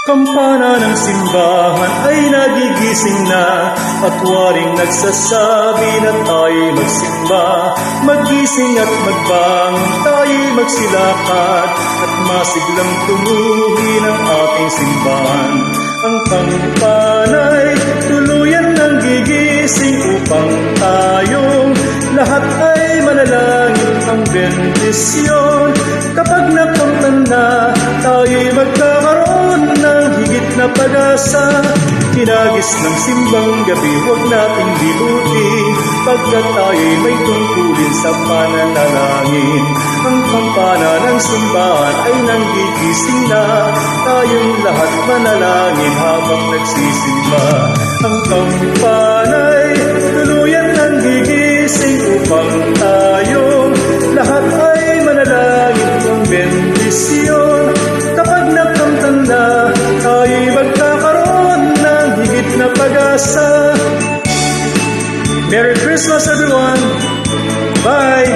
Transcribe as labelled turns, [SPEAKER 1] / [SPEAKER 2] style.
[SPEAKER 1] Kampana ng simbahan ay nagigising na at waring nagsasabi na tayo'y magsimba. Magising at magbangon, tayo'y magsilakad at masiglang tumuhin ang ating simbahan. Ang kampana'y tuluyan ng gigising upang tayong lahat ay manalangin ang bendisyon. Kapag nakamtan na, tayo'y magkakaroon ng higit na pag-asa. Hinagis ng simbang gabi, huwag nating limutin, pagkat tayo'y may tungkulin sa pananalangin. Ang kampana ng simbahan ay nanggigising na, tayong lahat manalangin habang nagsisimba. Ang kampana'y tuluyan ng gigising upang tayong lahat ay manalangin ng bendisyon. Kapag nakamtan na, tayo'y magkakaroon ng higit na pag-asa. Merry Christmas everyone! Bye!